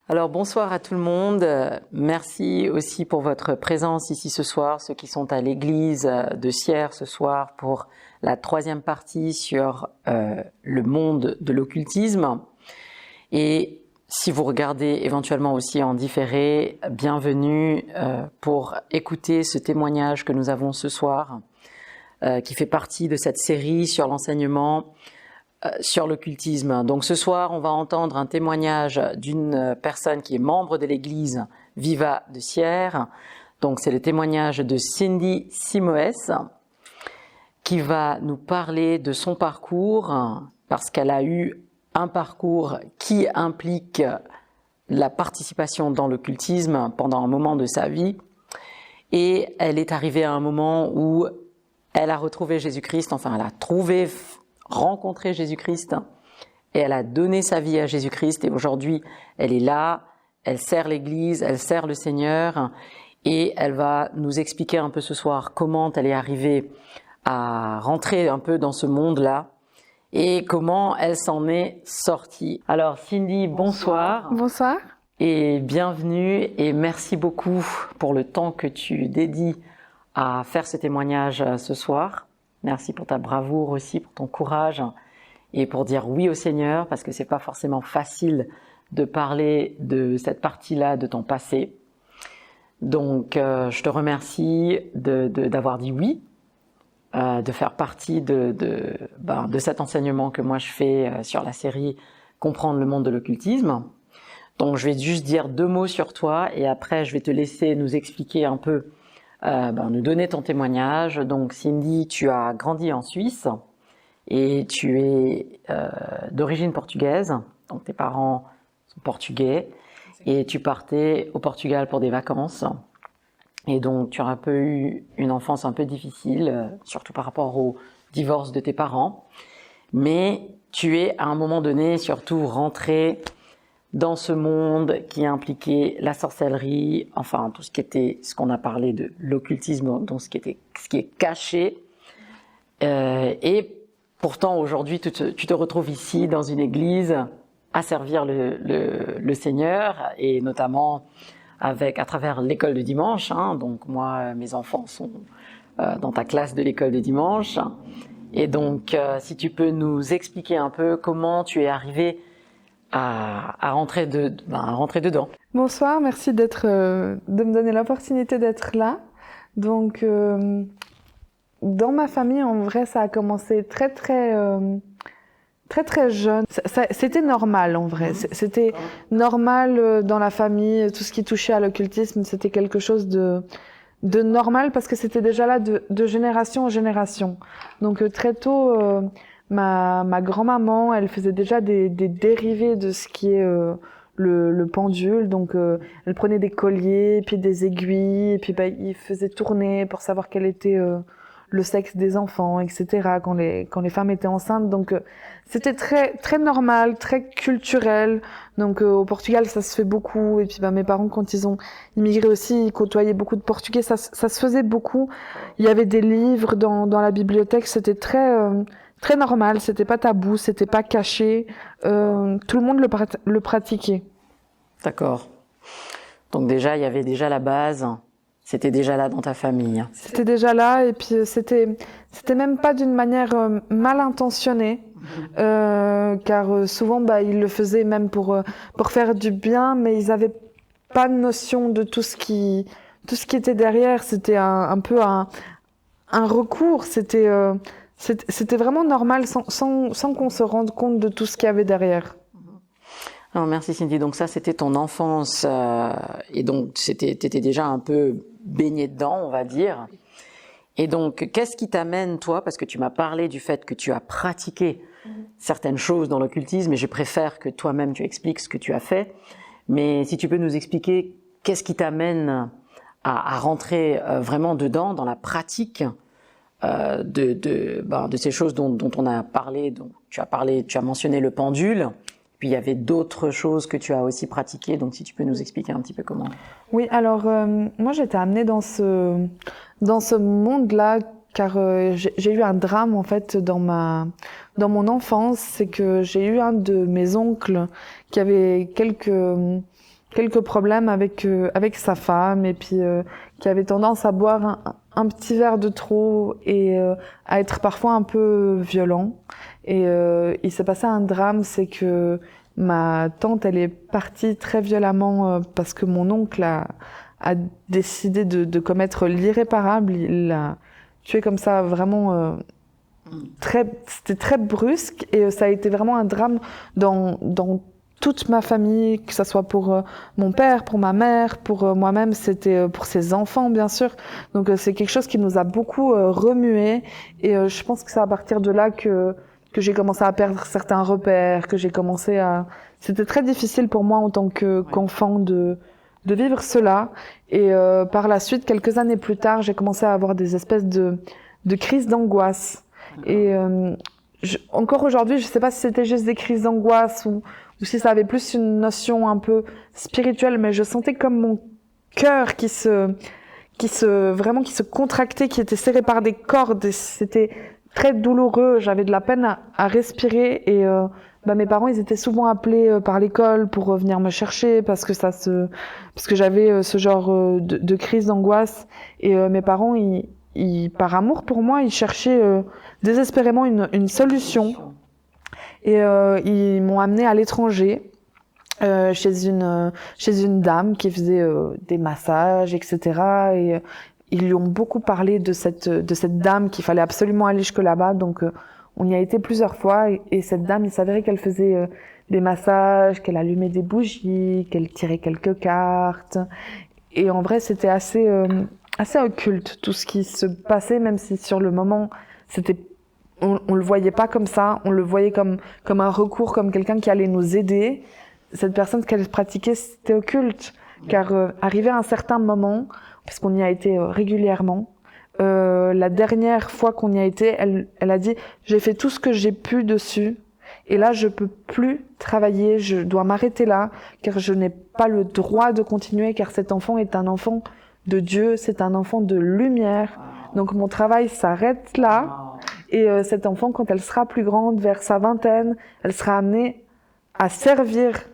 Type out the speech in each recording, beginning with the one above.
Alors bonsoir à tout le monde, merci aussi pour votre présence ici ce soir, ceux qui sont à l'église de Sierre ce soir pour la troisième partie sur le monde de l'occultisme. Et si vous regardez éventuellement aussi en différé, bienvenue pour écouter ce témoignage que nous avons ce soir, qui fait partie de cette série sur l'enseignement sur l'occultisme. Donc ce soir, on va entendre un témoignage d'une personne qui est membre de l'église Viva de Sierre. Donc c'est le témoignage de Cindy Simoes qui va nous parler de son parcours parce qu'elle a eu un parcours qui implique la participation dans l'occultisme pendant un moment de sa vie. Et elle est arrivée à un moment où elle a retrouvé Jésus-Christ, enfin elle a rencontré Jésus-Christ et elle a donné sa vie à Jésus-Christ et aujourd'hui elle est là, elle sert l'Église, elle sert le Seigneur et elle va nous expliquer un peu ce soir comment elle est arrivée à rentrer un peu dans ce monde-là et comment elle s'en est sortie. Alors Cindy, bonsoir. Bonsoir. Et bienvenue et merci beaucoup pour le temps que tu dédies à faire ce témoignage ce soir. Merci pour ta bravoure aussi, pour ton courage et pour dire oui au Seigneur parce que c'est pas forcément facile de parler de cette partie-là de ton passé. Donc je te remercie d'avoir dit oui, de faire partie de cet enseignement que moi je fais sur la série Comprendre le monde de l'occultisme. Donc je vais juste dire 2 mots sur toi et après je vais te laisser nous expliquer un peu nous donner ton témoignage. Donc Cindy, tu as grandi en Suisse et tu es d'origine portugaise, donc tes parents sont portugais et tu partais au Portugal pour des vacances et donc tu as un peu eu une enfance un peu difficile, surtout par rapport au divorce de tes parents, mais tu es à un moment donné surtout rentré dans ce monde qui impliquait la sorcellerie, enfin tout ce qu'on a parlé de l'occultisme, donc ce qui est caché. Et pourtant aujourd'hui tu te retrouves ici dans une église à servir le Seigneur et notamment à travers l'école de dimanche. Donc moi, mes enfants sont dans ta classe de l'école de dimanche. Et donc si tu peux nous expliquer un peu comment tu es arrivé à rentrer dedans. Bonsoir, merci de me donner l'opportunité d'être là. Donc, dans ma famille, en vrai, ça a commencé très jeune. C'était normal, en vrai. C'était normal dans la famille. Tout ce qui touchait à l'occultisme, c'était quelque chose de normal parce que c'était déjà là de génération en génération. Donc, très tôt, ma grand-maman, elle faisait déjà des dérivés de ce qui est le pendule. Donc, elle prenait des colliers, puis des aiguilles, et puis il faisait tourner pour savoir quel était le sexe des enfants, etc. Quand les femmes étaient enceintes. Donc, c'était très normal, très culturel. Donc, au Portugal, ça se fait beaucoup. Et puis, mes parents, quand ils ont immigré aussi, ils côtoyaient beaucoup de Portugais. Ça se faisait beaucoup. Il y avait des livres dans la bibliothèque. C'était très normal, c'était pas tabou, c'était pas caché, tout le monde le pratiquait. D'accord. Donc déjà, il y avait déjà la base, c'était déjà là dans ta famille. C'était déjà là et puis c'était même pas d'une manière mal intentionnée, car souvent ils le faisaient même pour faire du bien, mais ils avaient pas de notion de tout ce qui était derrière. C'était un peu un recours, c'était vraiment normal sans qu'on se rende compte de tout ce qu'il y avait derrière. Alors merci Cindy. Donc ça c'était ton enfance et donc t'étais déjà un peu baigné dedans, on va dire. Et donc qu'est-ce qui t'amène toi, parce que tu m'as parlé du fait que tu as pratiqué certaines choses dans l'occultisme et je préfère que toi-même tu expliques ce que tu as fait. Mais si tu peux nous expliquer qu'est-ce qui t'amène à rentrer vraiment dedans dans la pratique de ces choses dont on a parlé. Donc tu as mentionné le pendule. Puis il y avait d'autres choses que tu as aussi pratiquées, donc si tu peux nous expliquer un petit peu comment. Oui, alors moi j'étais amenée dans ce monde-là car j'ai eu un drame en fait dans mon enfance, c'est que j'ai eu un de mes oncles qui avait quelques problèmes avec sa femme et puis qui avait tendance à boire un petit verre de trop et à être parfois un peu violent. Et il s'est passé un drame, c'est que ma tante, elle est partie très violemment parce que mon oncle a décidé de commettre l'irréparable. Il l'a tué comme ça, vraiment c'était très brusque et ça a été vraiment un drame dans toute ma famille, que ça soit pour mon père, pour ma mère, pour moi-même, c'était pour ses enfants bien sûr. Donc c'est quelque chose qui nous a beaucoup remué et je pense que c'est à partir de là que j'ai commencé à perdre certains repères, que j'ai commencé à... C'était très difficile pour moi en tant qu'enfant de vivre cela. Et par la suite, quelques années plus tard, j'ai commencé à avoir des espèces de crises d'angoisse. Et encore aujourd'hui, je sais pas si c'était juste des crises d'angoisse ou si ça avait plus une notion un peu spirituelle, mais je sentais comme mon cœur qui se contractait, qui était serré par des cordes. C'était très douloureux. J'avais de la peine à respirer et mes parents, ils étaient souvent appelés par l'école pour venir me chercher parce que j'avais ce genre de crise d'angoisse et mes parents, par amour pour moi, ils cherchaient désespérément une solution. Et ils m'ont amenée à l'étranger, chez une dame qui faisait des massages, etc. Et ils lui ont beaucoup parlé de cette dame qu'il fallait absolument aller jusque là-bas. Donc on y a été plusieurs fois et cette dame, il s'avérait qu'elle faisait des massages, qu'elle allumait des bougies, qu'elle tirait quelques cartes. Et en vrai, c'était assez occulte tout ce qui se passait, même si sur le moment, on le voyait pas comme ça, on le voyait comme un recours, comme quelqu'un qui allait nous aider. Cette personne, ce qu'elle pratiquait, c'était occulte, car arrivé à un certain moment, parce qu'on y a été régulièrement, la dernière fois qu'on y a été, elle a dit « j'ai fait tout ce que j'ai pu dessus, et là je peux plus travailler, je dois m'arrêter là, car je n'ai pas le droit de continuer, car cet enfant est un enfant de Dieu, c'est un enfant de lumière, donc mon travail s'arrête là. » Et cette enfant, quand elle sera plus grande, vers sa vingtaine, elle sera amenée à servir.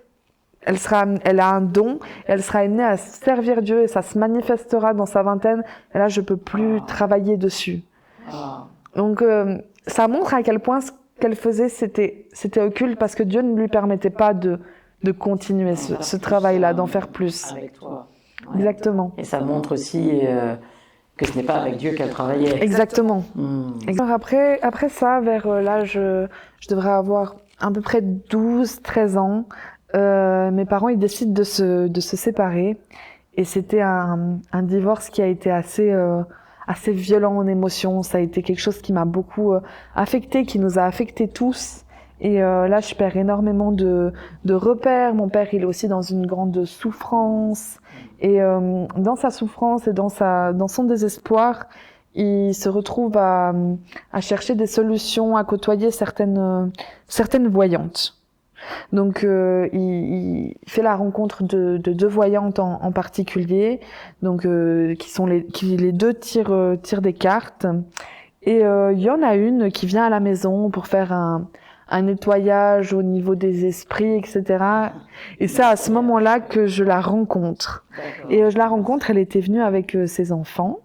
Elle a un don, elle sera amenée à servir Dieu et ça se manifestera dans sa vingtaine. Et là, je peux plus travailler dessus. Donc, ça montre à quel point ce qu'elle faisait, c'était occulte parce que Dieu ne lui permettait pas de continuer ce travail-là, d'en faire plus. Avec toi. Ouais. Exactement. Et ça montre aussi que ce n'est pas avec Dieu qu'elle travaillait. Exactement. Alors après ça, vers l'âge, je devrais avoir à peu près 12-13 ans, mes parents ils décident de se séparer et c'était un divorce qui a été assez violent en émotions. Ça a été quelque chose qui m'a beaucoup affecté, qui nous a affectés tous. Et là, je perds énormément de repères. Mon père, il est aussi dans une grande souffrance. Et dans sa souffrance et dans son désespoir, il se retrouve à chercher des solutions, à côtoyer certaines voyantes. Donc, il fait la rencontre de deux voyantes en particulier, donc qui les deux tirent des cartes. Et il y en a une qui vient à la maison pour faire un nettoyage au niveau des esprits, etc. Et c'est à ce moment-là que je la rencontre. Et je la rencontre, elle était venue avec ses enfants.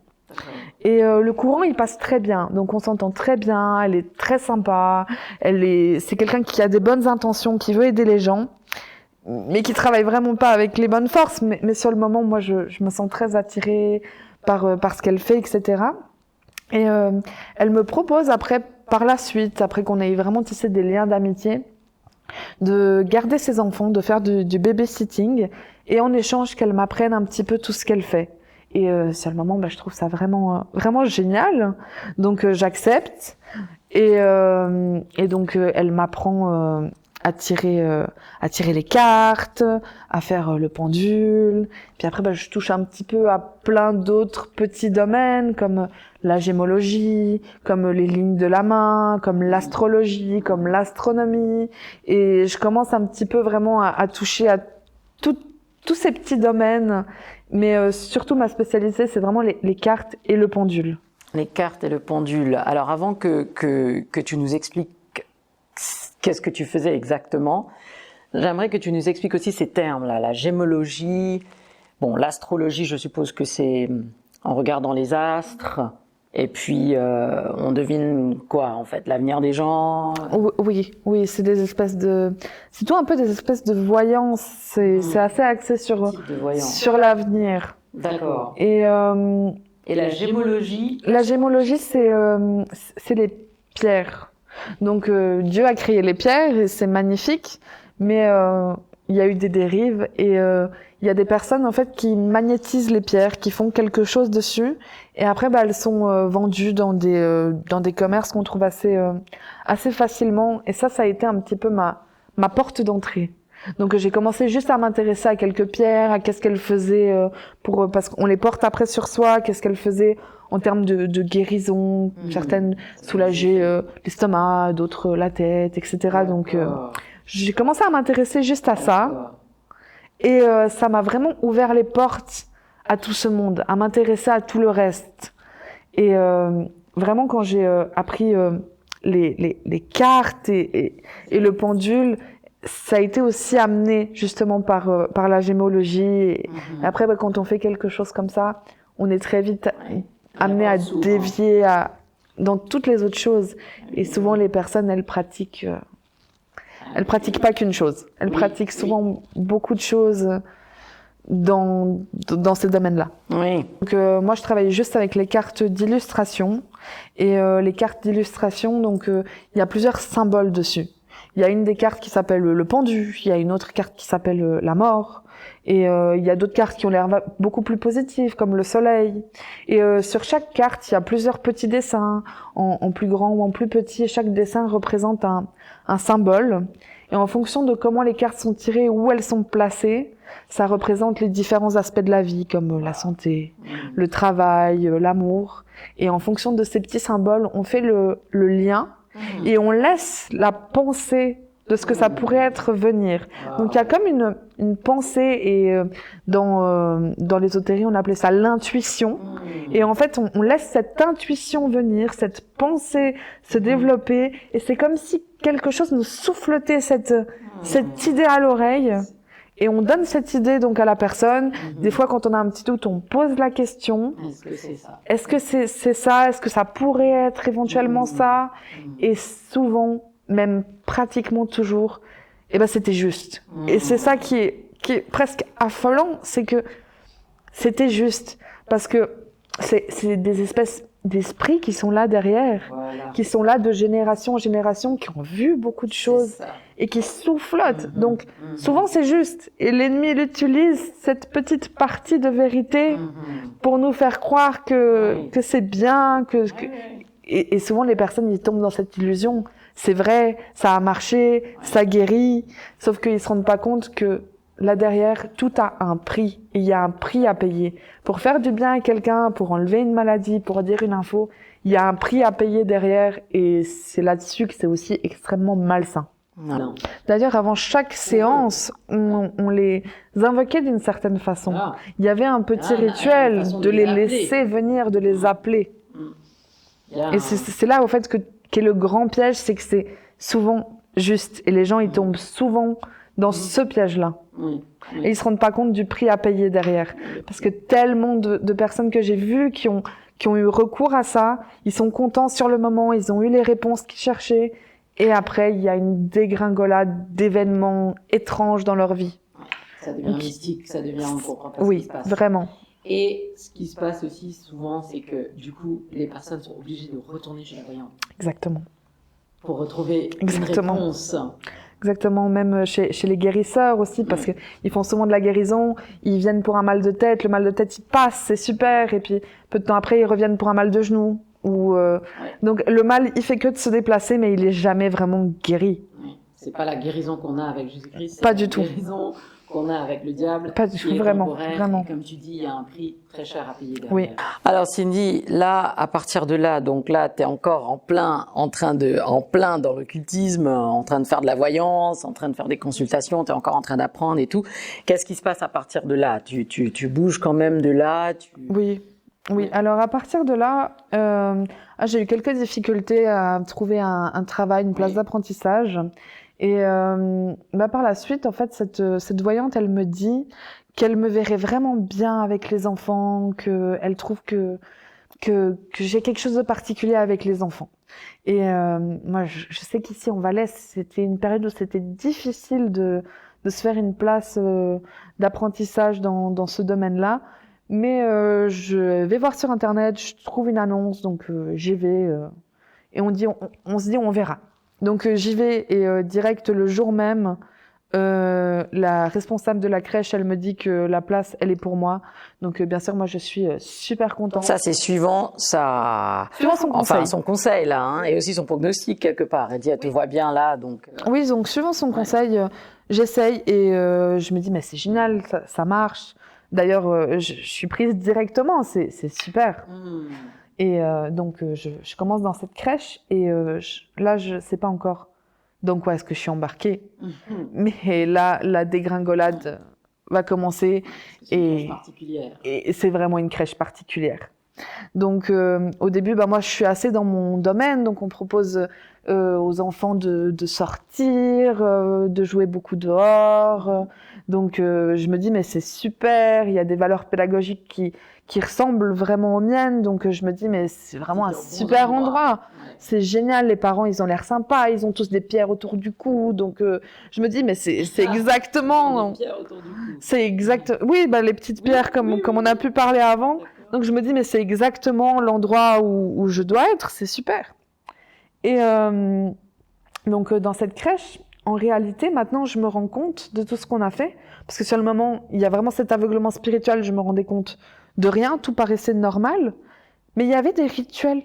Et le courant, il passe très bien. Donc on s'entend très bien, elle est très sympa. C'est quelqu'un qui a des bonnes intentions, qui veut aider les gens, mais qui travaille vraiment pas avec les bonnes forces. Mais sur le moment, moi, je me sens très attirée par ce qu'elle fait, etc. Et elle me propose par la suite, après qu'on ait vraiment tissé des liens d'amitié, de garder ses enfants, de faire du babysitting, et en échange qu'elle m'apprenne un petit peu tout ce qu'elle fait. Et sur le moment, je trouve ça vraiment, vraiment génial. Donc j'accepte, et donc elle m'apprend à tirer les cartes, à faire le pendule. Puis après, je touche un petit peu à plein d'autres petits domaines comme la gémologie, comme les lignes de la main, comme l'astrologie, comme l'astronomie. Et je commence un petit peu vraiment à toucher à tous ces petits domaines. Mais surtout, ma spécialité, c'est vraiment les cartes et le pendule. Les cartes et le pendule. Alors, avant que tu nous expliques qu'est-ce que tu faisais exactement, j'aimerais que tu nous expliques aussi ces termes-là, la gémologie. Bon, l'astrologie, je suppose que c'est en regardant les astres. Et puis, on devine quoi, en fait, l'avenir des gens? Oui, c'est des espèces de... C'est tout un peu des espèces de voyance. C'est assez axé sur l'avenir. D'accord. Et la gémologie? La gémologie, c'est les pierres. Donc, Dieu a créé les pierres et c'est magnifique, mais il y a eu des dérives et il y a des personnes en fait qui magnétisent les pierres, qui font quelque chose dessus et après elles sont vendues dans des commerces qu'on trouve assez facilement et ça a été un petit peu ma porte d'entrée. Donc j'ai commencé juste à m'intéresser à quelques pierres, à qu'est-ce qu'elles faisaient parce qu'on les porte après sur soi, qu'est-ce qu'elles faisaient en termes de guérison, certaines soulager l'estomac, d'autres la tête, etc. Donc j'ai commencé à m'intéresser juste à ça. Et ça m'a vraiment ouvert les portes à tout ce monde, à m'intéresser à tout le reste. Et vraiment, quand j'ai appris les cartes et le pendule, ça a été aussi amené justement par la gémologie. Et après, quand on fait quelque chose comme ça, on est très vite amené à dévier dans toutes les autres choses. Et souvent, les personnes, elles pratiquent pas qu'une chose. Elles pratiquent souvent beaucoup de choses dans ces domaines-là. Oui. Donc moi, je travaille juste avec les cartes d'illustration. Et les cartes d'illustration, donc il y a plusieurs symboles dessus. Il y a une des cartes qui s'appelle le pendu. Il y a une autre carte qui s'appelle la mort. Et il y a d'autres cartes qui ont l'air beaucoup plus positives, comme le soleil. Et sur chaque carte, il y a plusieurs petits dessins, en plus grand ou en plus petit. Chaque dessin représente un symbole. Et en fonction de comment les cartes sont tirées, où elles sont placées, ça représente les différents aspects de la vie, comme la santé, le travail, l'amour. Et en fonction de ces petits symboles, on fait le lien et on laisse la pensée de ce que ça pourrait être venir. Donc il y a comme une pensée et dans l'ésotérie on appelait ça l'intuition et en fait on laisse cette intuition venir, cette pensée se développer et c'est comme si quelque chose nous souffletait cette idée à l'oreille et on donne cette idée donc à la personne. Des fois quand on a un petit doute on pose la question. Est-ce que c'est ça? Est-ce que c'est ça? Est-ce que ça pourrait être éventuellement ça? Et souvent même pratiquement toujours, c'était juste. Et c'est ça qui est presque affolant, c'est que c'était juste. Parce que c'est des espèces d'esprits qui sont là derrière, qui sont là de génération en génération, qui ont vu beaucoup de choses et qui soufflotent. Donc, souvent c'est juste. Et l'ennemi, il utilise cette petite partie de vérité pour nous faire croire que c'est bien, et souvent les personnes, ils tombent dans cette illusion. C'est vrai, ça a marché, ça guérit, sauf qu'ils se rendent pas compte que là derrière, tout a un prix. Et il y a un prix à payer. Pour faire du bien à quelqu'un, pour enlever une maladie, pour dire une info, il y a un prix à payer derrière et c'est là-dessus que c'est aussi extrêmement malsain. Non. D'ailleurs, avant chaque séance, on les invoquait d'une certaine façon. Il y avait un petit rituel de les laisser venir, de les appeler. Et c'est là, au fait, qu'est le grand piège, c'est que c'est souvent juste. Et les gens, ils tombent souvent dans ce piège-là. Et ils se rendent pas compte du prix à payer derrière. Parce que tellement de personnes que j'ai vues qui ont eu recours à ça, ils sont contents sur le moment, ils ont eu les réponses qu'ils cherchaient. Et après, il y a une dégringolade d'événements étranges dans leur vie. Ça devient mystique, ça devient, on comprend pas ce qui se passe. Oui, vraiment. Et ce qui se passe aussi souvent, c'est que du coup, les personnes sont obligées de retourner chez la voyante. Exactement. Pour retrouver une réponse. Exactement, même chez les guérisseurs aussi, parce qu'ils font souvent de la guérison, ils viennent pour un mal de tête, le mal de tête il passe, c'est super, et puis peu de temps après ils reviennent pour un mal de genou. Donc le mal il fait que de se déplacer, mais il est jamais vraiment guéri. C'est pas la guérison qu'on a avec Jésus-Christ, pas du tout. La guérison qu'on a avec le diable. Pas du tout, vraiment. Et comme tu dis, il y a un prix très cher à payer derrière. Oui. Alors Cindy, là, à partir de là, donc là, t'es encore en plein dans l'occultisme, en train de faire de la voyance, en train de faire des consultations, t'es encore en train d'apprendre et tout. Qu'est-ce qui se passe à partir de là? Tu bouges quand même de là? Oui. Alors à partir de là, j'ai eu quelques difficultés à trouver un travail, une place d'apprentissage. Et par la suite, en fait, cette voyante, elle me dit qu'elle me verrait vraiment bien avec les enfants, qu'elle trouve que j'ai quelque chose de particulier avec les enfants. Et moi, je sais qu'ici en Valais, c'était une période où c'était difficile de se faire une place d'apprentissage dans ce domaine-là. Mais je vais voir sur Internet, je trouve une annonce, donc j'y vais. Et on se dit, on verra. Donc j'y vais et direct le jour même, la responsable de la crèche, elle me dit que la place, elle est pour moi. Donc bien sûr, moi je suis super contente. Ça, c'est suivant Suivant son conseil. Enfin, son conseil là, hein, et aussi son prognostic quelque part. Elle dit, elle te voit bien là, donc. Oui, donc suivant son conseil, j'essaye et je me dis, mais c'est génial, ça marche. D'ailleurs, je suis prise directement, c'est super. Et donc je commence dans cette crèche et là, je sais pas encore dans quoi est-ce que je suis embarquée. Mais là, la dégringolade va commencer. C'est une crèche particulière. Et c'est vraiment une crèche particulière. Donc au début, moi je suis assez dans mon domaine, donc on propose aux enfants de sortir, de jouer beaucoup dehors. Donc je me dis mais c'est super, il y a des valeurs pédagogiques qui ressemblent vraiment aux miennes, donc je me dis mais c'est vraiment un super endroit. Ouais. C'est génial, les parents ils ont l'air sympas, ils ont tous des pierres autour du cou, donc je me dis mais c'est exactement. Des pierres autour du cou. C'est exact. Oui, les petites pierres comme on a pu parler avant. Donc je me dis mais c'est exactement l'endroit où je dois être, c'est super. Et donc dans cette crèche, en réalité maintenant je me rends compte de tout ce qu'on a fait, parce que sur le moment il y a vraiment cet aveuglement spirituel, je me rendais compte de rien, tout paraissait normal, mais il y avait des rituels,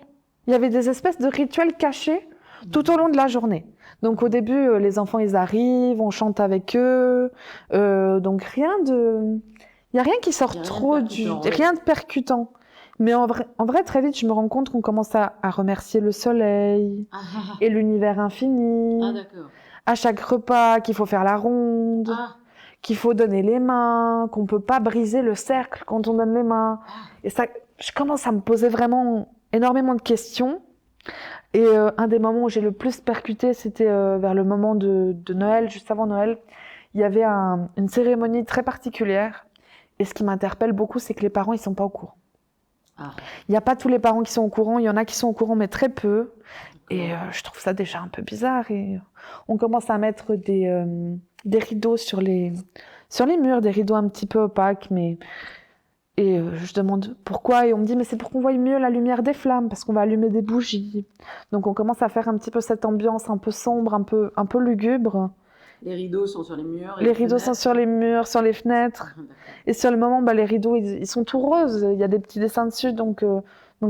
il y avait des espèces de rituels cachés tout au long de la journée. Donc au début les enfants ils arrivent, on chante avec eux, donc il n'y a rien qui sort rien de percutant. Mais en vrai, très vite, je me rends compte qu'on commence à remercier le soleil et l'univers infini. Ah, d'accord. À chaque repas, qu'il faut faire la ronde, qu'il faut donner les mains, qu'on peut pas briser le cercle quand on donne les mains. Et ça, je commence à me poser vraiment énormément de questions. Et un des moments où j'ai le plus percuté, c'était vers le moment de Noël, juste avant Noël. Il y avait une cérémonie très particulière. Et ce qui m'interpelle beaucoup, c'est que les parents, ils sont pas au courant. Il n'y a pas tous les parents qui sont au courant, il y en a qui sont au courant, mais très peu. Et je trouve ça déjà un peu bizarre. Et on commence à mettre des rideaux sur les murs, des rideaux un petit peu opaques. Et je demande pourquoi, et on me dit mais c'est pour qu'on voie mieux la lumière des flammes, parce qu'on va allumer des bougies. Donc on commence à faire un petit peu cette ambiance un peu sombre, un peu lugubre. Les rideaux sont sur les murs. Les rideaux sont sur les murs, sur les fenêtres. Et sur le moment, les rideaux, ils sont tout roses. Il y a des petits dessins dessus, donc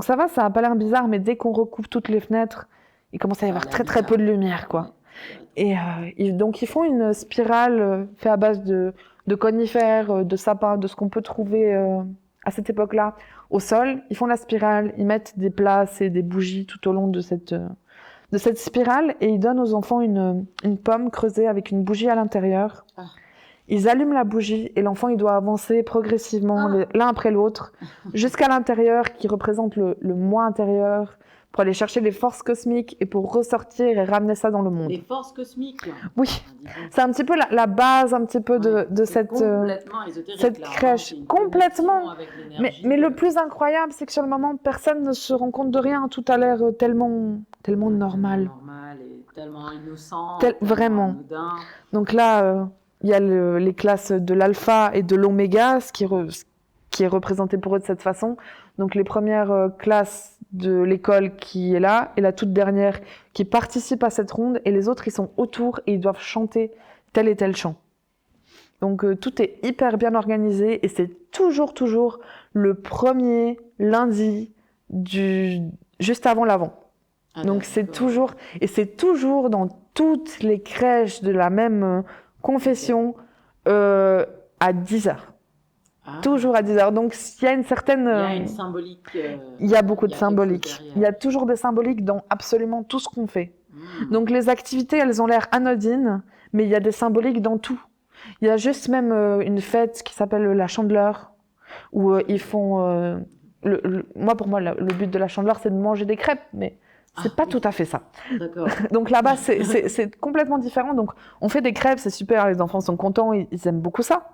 ça va, ça n'a pas l'air bizarre. Mais dès qu'on recoupe toutes les fenêtres, il commence à y avoir très peu de lumière, quoi. Et donc ils font une spirale faite à base de conifères, de sapins, de ce qu'on peut trouver à cette époque-là au sol. Ils font la spirale, ils mettent des places et des bougies tout au long de cette spirale, et ils donnent aux enfants une pomme creusée avec une bougie à l'intérieur. Ils allument la bougie et l'enfant il doit avancer progressivement l'un après l'autre jusqu'à l'intérieur, qui représente le moi intérieur, pour aller chercher les forces cosmiques et pour ressortir et ramener ça dans le monde. Les forces cosmiques. Oui, c'est un petit peu la base un petit peu de cette crèche. Complètement. Mais le plus incroyable, c'est que sur le moment, personne ne se rend compte de rien. Tout a l'air tellement normal. Normal et tellement innocent. Vraiment. Donc là, il y a les classes de l'alpha et de l'oméga, ce qui est représenté pour eux de cette façon. Donc les premières classes de l'école qui est là, et la toute dernière qui participe à cette ronde, et les autres ils sont autour et ils doivent chanter tel et tel chant. Donc tout est hyper bien organisé, et c'est toujours le premier lundi juste avant l'Avent. Donc c'est toujours dans toutes les crèches de la même confession à 10h. Toujours à 10h. Donc, il y a une certaine... Il y a une symbolique. Il y a beaucoup de symbolique. Il y a toujours des symboliques dans absolument tout ce qu'on fait. Donc, les activités, elles ont l'air anodines, mais il y a des symboliques dans tout. Il y a juste même une fête qui s'appelle la Chandeleur, où ils font... Pour moi, le but de la Chandeleur, c'est de manger des crêpes, mais C'est pas tout à fait ça. D'accord. Donc là-bas, c'est complètement différent. Donc on fait des crêpes, c'est super, les enfants sont contents, ils aiment beaucoup ça.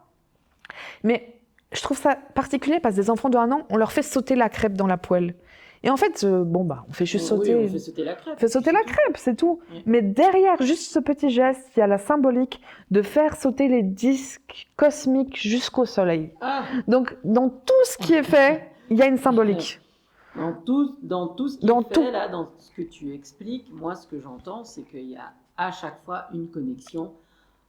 Mais je trouve ça particulier parce que des enfants de 1 an, on leur fait sauter la crêpe dans la poêle. Et en fait, on fait juste sauter. Oui, on fait sauter la crêpe. Fait sauter la crêpe, c'est tout. Oui. Mais derrière juste ce petit geste, il y a la symbolique de faire sauter les disques cosmiques jusqu'au soleil. Ah. Donc, dans tout ce qui est fait, il y a une symbolique. Dans tout ce qui est fait, là, dans ce que tu expliques, moi, ce que j'entends, c'est qu'il y a à chaque fois une connexion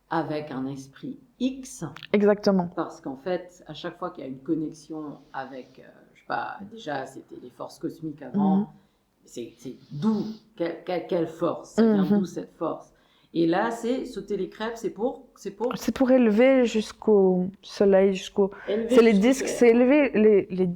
avec un esprit X. Exactement. Parce qu'en fait, à chaque fois qu'il y a une connexion avec, je sais pas, déjà, c'était les forces cosmiques avant. C'est d'où quelle force, ça vient d'où cette force. Et là, c'est sauter les crêpes, c'est pour élever jusqu'au soleil, c'est les disques, c'est élever les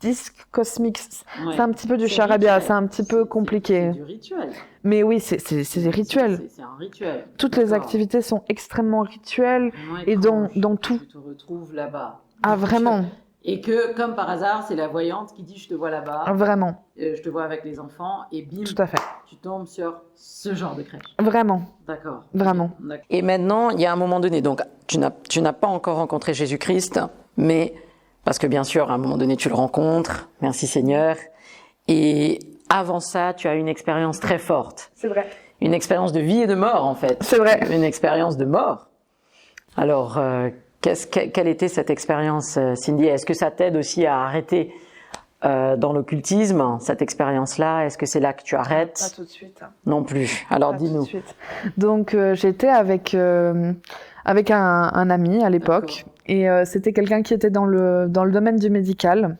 disques cosmiques. Ouais. C'est un petit peu du charabia, c'est un petit peu compliqué. C'est du rituel. Mais oui, c'est des rituels. C'est un rituel. Toutes les activités sont extrêmement rituelles et dans tout. Tu te retrouves là-bas. Ah, vraiment. Et que, comme par hasard, c'est la voyante qui dit « je te vois là-bas ». Vraiment. Je te vois avec les enfants et bim, tout à fait. Tu tombes sur ce genre de crèche. Vraiment. D'accord. Vraiment. Et maintenant, il y a un moment donné, donc tu n'as pas encore rencontré Jésus-Christ, mais parce que bien sûr, à un moment donné, tu le rencontres, merci Seigneur, et avant ça, tu as une expérience très forte. C'est vrai. Une expérience de vie et de mort, en fait. C'est vrai. Une expérience de mort. Alors, quelle était cette expérience, Cindy? Est-ce que ça t'aide aussi à arrêter dans l'occultisme, cette expérience-là? Est-ce que c'est là que tu arrêtes? Pas tout de suite. Non plus. Alors, dis-nous. Donc, j'étais avec un ami à l'époque. Et c'était quelqu'un qui était dans le domaine du médical.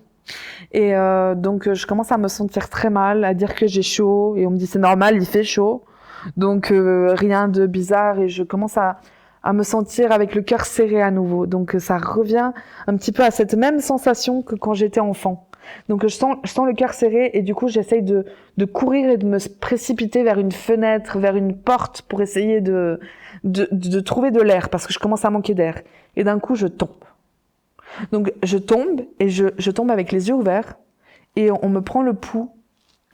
Et donc, je commence à me sentir très mal, à dire que j'ai chaud. Et on me dit, c'est normal, il fait chaud. Donc, rien de bizarre. Et je commence à me sentir avec le cœur serré à nouveau. Donc, ça revient un petit peu à cette même sensation que quand j'étais enfant. Donc, je sens le cœur serré et du coup, j'essaye de courir et de me précipiter vers une fenêtre, vers une porte pour essayer de trouver de l'air parce que je commence à manquer d'air. Et d'un coup, je tombe. Donc, je tombe et je tombe avec les yeux ouverts et on me prend le pouls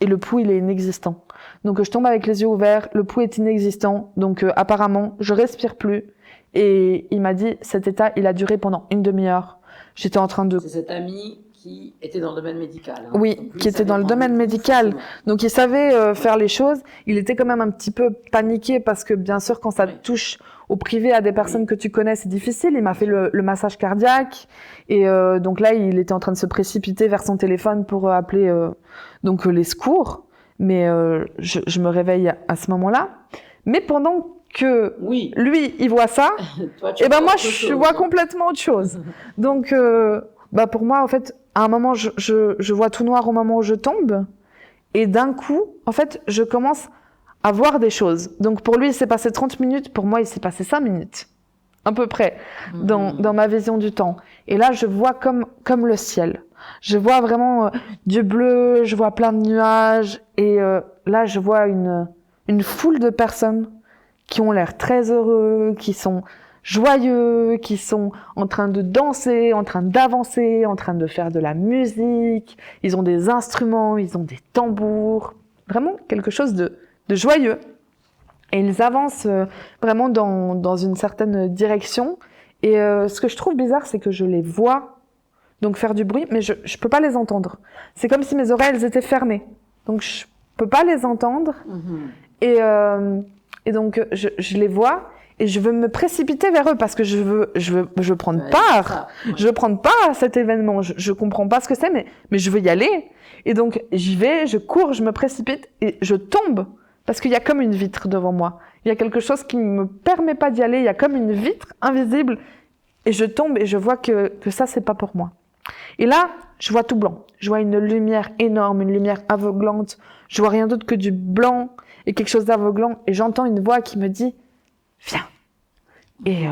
et le pouls, il est inexistant. Donc, je tombe avec les yeux ouverts, le pouls est inexistant. Donc, apparemment, je respire plus. Et il m'a dit, cet état, il a duré pendant une demi-heure. J'étais en train de... C'est cet ami qui était dans le domaine médical. Hein. Oui, donc, qui était dans le domaine médical. Donc, il savait faire les choses. Il était quand même un petit peu paniqué parce que, bien sûr, quand ça touche au privé à des personnes que tu connais, c'est difficile. Il m'a fait le massage cardiaque. Et donc là, il était en train de se précipiter vers son téléphone pour appeler donc les secours. Mais je me réveille à ce moment-là. Mais pendant que lui, il voit ça, et ben moi, je vois complètement autre chose. Donc, pour moi, en fait, à un moment, je vois tout noir au moment où je tombe. Et d'un coup, en fait, je commence à voir des choses. Donc, pour lui, il s'est passé 30 minutes. Pour moi, il s'est passé 5 minutes. À peu près. Dans ma vision du temps. Et là, je vois comme le ciel. Je vois vraiment du bleu. Je vois plein de nuages. Et là, je vois une foule de personnes qui ont l'air très heureux, qui sont joyeux, qui sont en train de danser, en train d'avancer, en train de faire de la musique. Ils ont des instruments, ils ont des tambours. Vraiment quelque chose de joyeux. Et ils avancent vraiment dans une certaine direction. Et ce que je trouve bizarre, c'est que je les vois donc faire du bruit, mais je peux pas les entendre. C'est comme si mes oreilles elles étaient fermées. Donc je peux pas les entendre. Et donc je les vois et je veux me précipiter vers eux parce que je veux prendre part. Je veux prendre part à cet événement. Je comprends pas ce que c'est, mais je veux y aller. Et donc j'y vais, je cours, je me précipite et je tombe parce qu'il y a comme une vitre devant moi. Il y a quelque chose qui me permet pas d'y aller. Il y a comme une vitre invisible et je tombe et je vois que ça c'est pas pour moi. Et là, je vois tout blanc. Je vois une lumière énorme, une lumière aveuglante. Je vois rien d'autre que du blanc et quelque chose d'aveuglant. Et j'entends une voix qui me dit « Viens !» Et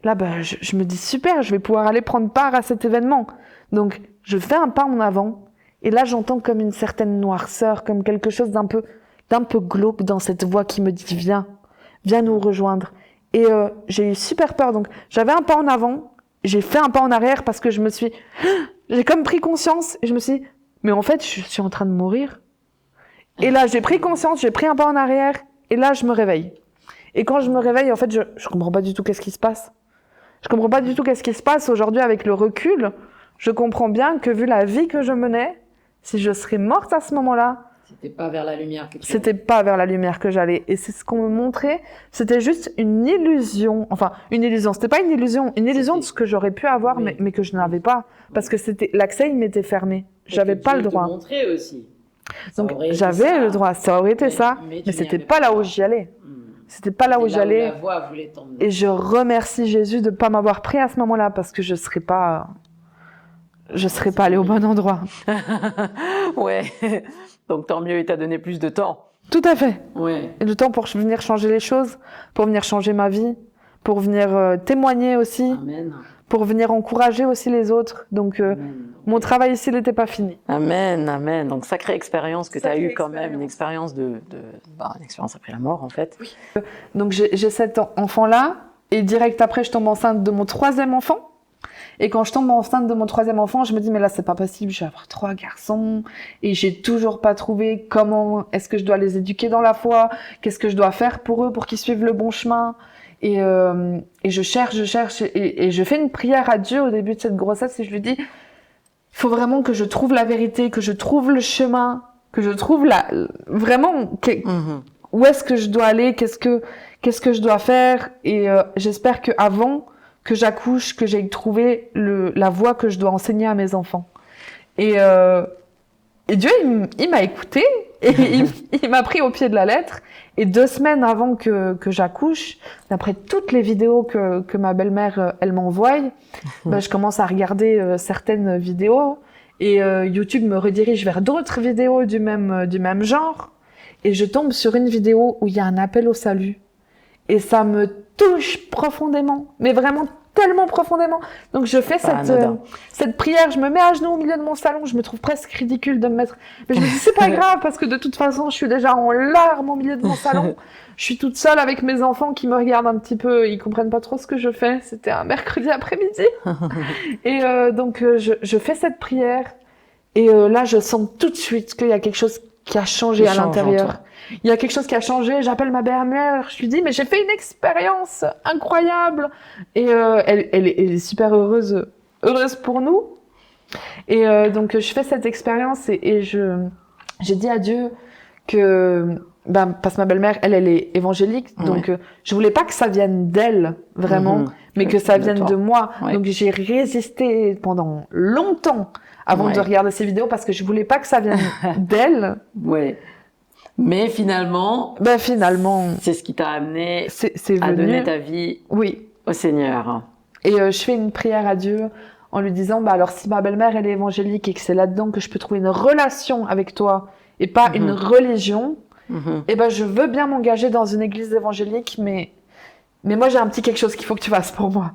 là, je me dis « Super, je vais pouvoir aller prendre part à cet événement. » Donc, je fais un pas en avant. Et là, j'entends comme une certaine noirceur, comme quelque chose d'un peu glauque dans cette voix qui me dit « Viens, viens nous rejoindre. » Et j'ai eu super peur. Donc, j'avais un pas en avant. J'ai fait un pas en arrière parce que j'ai comme pris conscience et je me suis dit, mais en fait, je suis en train de mourir. Et là, j'ai pris conscience, j'ai pris un pas en arrière, et là, je me réveille. Et quand je me réveille, en fait, je comprends pas du tout qu'est-ce qui se passe. Je comprends pas du tout qu'est-ce qui se passe aujourd'hui avec le recul. Je comprends bien que vu la vie que je menais, si je serais morte à ce moment-là, c'était pas vers la lumière que tu c'était pas vers la lumière que j'allais. Et c'est ce qu'on me montrait. C'était juste une illusion. Enfin, une illusion. C'était pas une illusion de ce que j'aurais pu avoir, oui. mais que je n'avais pas. Parce que l'accès, il m'était fermé. J'avais pas le droit. Te montrer aussi. Donc, j'avais le droit. Ça aurait été ça. Mais c'était pas là où j'y allais. C'était pas là où j'allais. La voie voulait t'emmener. Et je remercie Jésus de pas m'avoir pris à ce moment-là parce que je serais pas allée au bon endroit. Ouais. Donc tant mieux, il t'a donné plus de temps. Tout à fait. Ouais. Et le temps pour venir changer les choses, pour venir changer ma vie, pour venir témoigner aussi. Amen. Pour venir encourager aussi les autres. Donc, mon travail ici n'était pas fini. Amen, amen. Donc, sacrée expérience que tu as eue quand même, une expérience une expérience après la mort, en fait. Oui. Donc, j'ai cet enfant-là, et direct après, je tombe enceinte de mon 3e enfant. Et quand je tombe enceinte de mon 3e enfant, je me dis, mais là, c'est pas possible, je vais avoir 3 garçons, et j'ai toujours pas trouvé comment est-ce que je dois les éduquer dans la foi, qu'est-ce que je dois faire pour eux, pour qu'ils suivent le bon chemin. Et je cherche, et je fais une prière à Dieu au début de cette grossesse et je lui dis, il faut vraiment que je trouve la vérité, que je trouve le chemin, que je trouve vraiment où est-ce que je dois aller, qu'est-ce que je dois faire. Et j'espère que avant que j'accouche, que j'aille trouver la voie que je dois enseigner à mes enfants. Et Dieu, il m'a écouté et il m'a pris au pied de la lettre. Et 2 semaines avant que j'accouche, d'après toutes les vidéos que ma belle-mère, elle m'envoie, je commence à regarder certaines vidéos et YouTube me redirige vers d'autres vidéos du même genre. Et je tombe sur une vidéo où il y a un appel au salut. Et ça me touche profondément, mais vraiment tellement profondément. Donc je fais cette prière, je me mets à genoux au milieu de mon salon, je me trouve presque ridicule de me mettre... Mais je me dis, c'est pas grave, parce que de toute façon, je suis déjà en larmes au milieu de mon salon. Je suis toute seule avec mes enfants qui me regardent un petit peu, ils comprennent pas trop ce que je fais. C'était un mercredi après-midi. Et donc je fais cette prière, et là, je sens tout de suite qu'il y a quelque chose qui a changé à l'intérieur. Il y a quelque chose qui a changé, j'appelle ma belle-mère, je lui dis, mais j'ai fait une expérience incroyable. Et elle est super heureuse pour nous. Et donc, je fais cette expérience et j'ai dit à Dieu que, parce que ma belle-mère, elle est évangélique, donc je voulais pas que ça vienne d'elle, vraiment, mais que ça vienne de moi. Ouais. Donc, j'ai résisté pendant longtemps avant de regarder ces vidéos parce que je voulais pas que ça vienne d'elle. Ouais. Mais finalement, c'est ce qui t'a amené à donner ta vie au Seigneur. Et je fais une prière à Dieu en lui disant, alors si ma belle-mère elle est évangélique et que c'est là-dedans que je peux trouver une relation avec toi et pas une religion, et je veux bien m'engager dans une église évangélique, mais moi j'ai un petit quelque chose qu'il faut que tu fasses pour moi.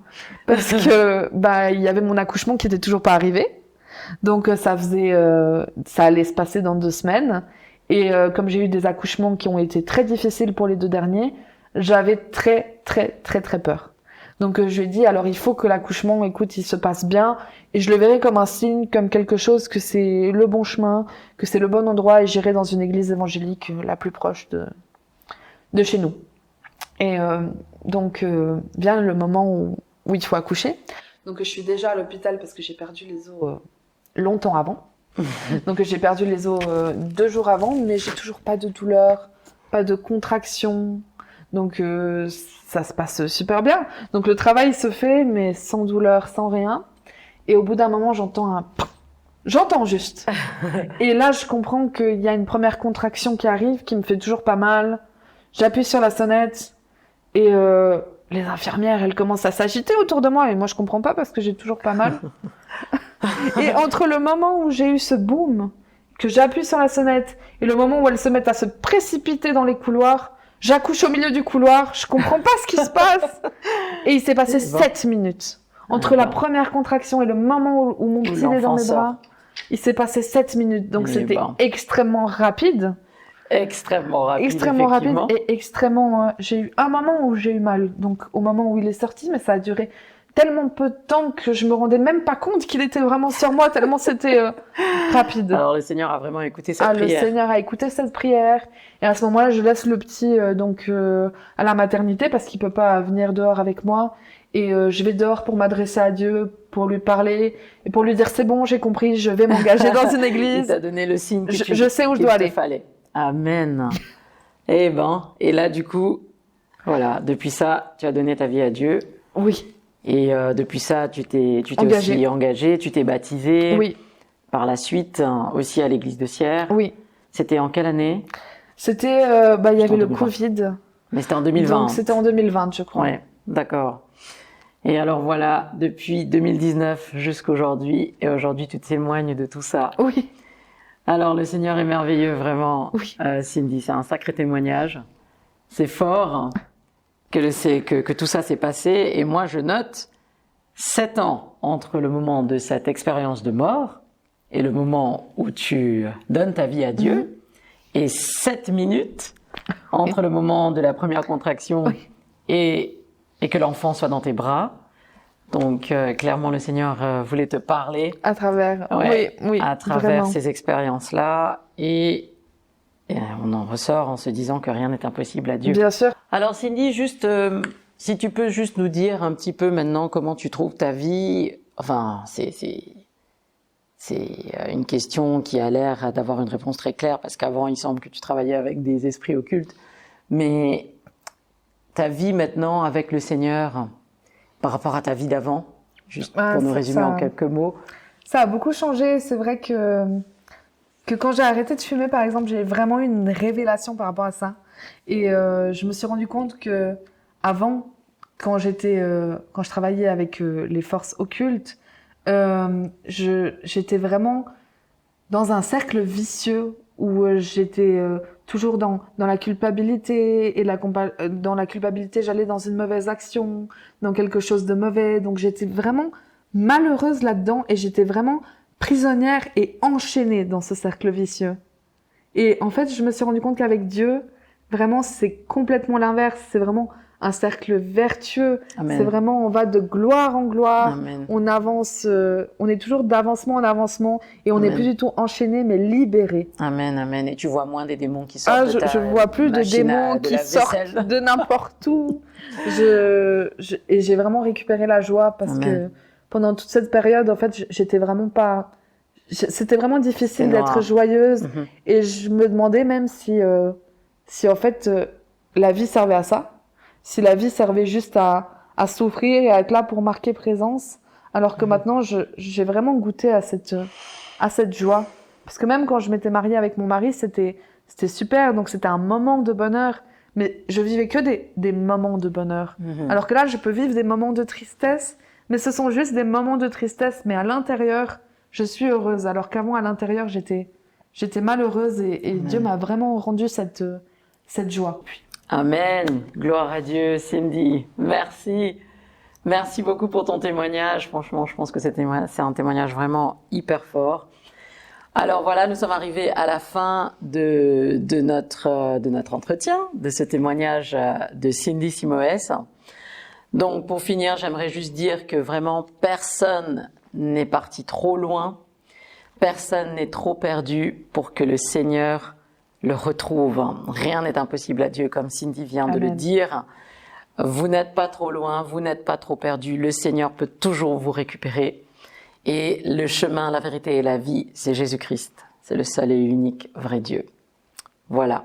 Parce que il y avait mon accouchement qui était toujours pas arrivé. Donc ça allait se passer dans 2 semaines. Et comme j'ai eu des accouchements qui ont été très difficiles pour les 2 derniers, j'avais très, très, très, très peur. Donc je lui ai dit, alors il faut que l'accouchement, il se passe bien. Et je le verrai comme un signe, comme quelque chose, que c'est le bon chemin, que c'est le bon endroit, et j'irai dans une église évangélique la plus proche de chez nous. Et donc vient le moment où il faut accoucher. Donc je suis déjà à l'hôpital parce que j'ai perdu les os longtemps avant. Donc j'ai perdu les os 2 jours avant, mais j'ai toujours pas de douleur, pas de contraction. Donc ça se passe super bien. Donc le travail se fait, mais sans douleur, sans rien. Et au bout d'un moment, j'entends juste. Et là, je comprends qu'il y a une première contraction qui arrive, qui me fait toujours pas mal. J'appuie sur la sonnette et les infirmières, elles commencent à s'agiter autour de moi. Et moi, je comprends pas parce que j'ai toujours pas mal. Et entre le moment où j'ai eu ce boom, que j'appuie sur la sonnette, et le moment où elles se mettent à se précipiter dans les couloirs, j'accouche au milieu du couloir, je comprends pas ce qui se passe. Et il s'est passé 7 minutes. Entre la première contraction et le moment où mon petit est dans mes bras, il s'est passé 7 minutes. Donc c'était extrêmement rapide. Extrêmement rapide, et extrêmement... j'ai eu un moment où j'ai eu mal. Donc au moment où il est sorti, mais ça a duré tellement peu de temps que je me rendais même pas compte qu'il était vraiment sur moi, tellement c'était rapide. Alors le Seigneur a vraiment écouté cette prière. Le Seigneur a écouté cette prière. Et à ce moment-là, je laisse le petit à la maternité parce qu'il peut pas venir dehors avec moi. Et je vais dehors pour m'adresser à Dieu, pour lui parler et pour lui dire c'est bon, j'ai compris, je vais m'engager dans une église. Il t'a donné le signe que je sais où je dois aller. Fallait. Amen. Et là du coup, voilà, depuis ça, tu as donné ta vie à Dieu. Oui. Et depuis ça, tu t'es aussi engagé, tu t'es baptisé. Oui. Par la suite, aussi à l'église de Sierre. Oui. C'était en quelle année? C'était, il y avait le Covid. Mais c'était en 2020. Donc c'était en 2020, je crois. Ouais, d'accord. Et alors voilà, depuis 2019 jusqu'aujourd'hui, et aujourd'hui tu témoignes de tout ça. Oui. Alors le Seigneur est merveilleux, vraiment. Oui. Cindy, c'est un sacré témoignage. C'est fort que tout ça s'est passé. Et moi, je note 7 ans entre le moment de cette expérience de mort et le moment où tu donnes ta vie à Dieu, et 7 minutes entre le moment de la première contraction et que l'enfant soit dans tes bras. Donc, clairement, le Seigneur voulait te parler. À travers, à travers vraiment. ces expériences-là. Et on en ressort en se disant que rien n'est impossible à Dieu. Bien sûr. Alors, Cindy, juste, si tu peux juste nous dire un petit peu maintenant comment tu trouves ta vie. Enfin, c'est une question qui a l'air d'avoir une réponse très claire, parce qu'avant, il semble que tu travaillais avec des esprits occultes. Mais ta vie maintenant avec le Seigneur, par rapport à ta vie d'avant, juste pour nous résumer en quelques mots. Ça a beaucoup changé. C'est vrai que quand j'ai arrêté de fumer, par exemple, j'ai vraiment eu une révélation par rapport à ça. Et je me suis rendu compte que avant, quand je travaillais avec les forces occultes, j'étais vraiment dans un cercle vicieux où j'étais toujours dans la culpabilité, et dans la culpabilité, j'allais dans une mauvaise action, dans quelque chose de mauvais. Donc j'étais vraiment malheureuse là-dedans, et j'étais vraiment prisonnière et enchaînée dans ce cercle vicieux. Et en fait, je me suis rendu compte qu'avec Dieu, vraiment, c'est complètement l'inverse. C'est vraiment un cercle vertueux. Amen. C'est vraiment, on va de gloire en gloire. Amen. On avance, on est toujours d'avancement en avancement, et on n'est plus du tout enchaîné, mais libéré. Amen, amen. Et tu vois moins des démons qui sortent de ta je vois plus de démons qui sortent de n'importe où. Et j'ai vraiment récupéré la joie, parce que pendant toute cette période, en fait, j'étais vraiment pas. C'était vraiment difficile d'être joyeuse, et je me demandais même si en fait la vie servait à ça. Si la vie servait juste à souffrir et à être là pour marquer présence, alors que maintenant j'ai vraiment goûté à cette joie. Parce que même quand je m'étais mariée avec mon mari, c'était super, donc c'était un moment de bonheur, mais je vivais que des moments de bonheur. Alors que là, je peux vivre des moments de tristesse, mais ce sont juste des moments de tristesse, mais à l'intérieur, je suis heureuse. Alors qu'avant, à l'intérieur, j'étais malheureuse, et Dieu m'a vraiment rendu cette joie. Amen. Gloire à Dieu, Cindy. Merci. Merci beaucoup pour ton témoignage. Franchement, je pense que c'est un témoignage vraiment hyper fort. Alors voilà, nous sommes arrivés à la fin de notre entretien, de ce témoignage de Cindy Simoes. Donc pour finir, j'aimerais juste dire que vraiment personne n'est parti trop loin, personne n'est trop perdu pour que le Seigneur le retrouve. Rien n'est impossible à Dieu, comme Cindy vient de le dire. Vous n'êtes pas trop loin, vous n'êtes pas trop perdu. Le Seigneur peut toujours vous récupérer. Et le chemin, la vérité et la vie, c'est Jésus-Christ. C'est le seul et unique vrai Dieu. Voilà.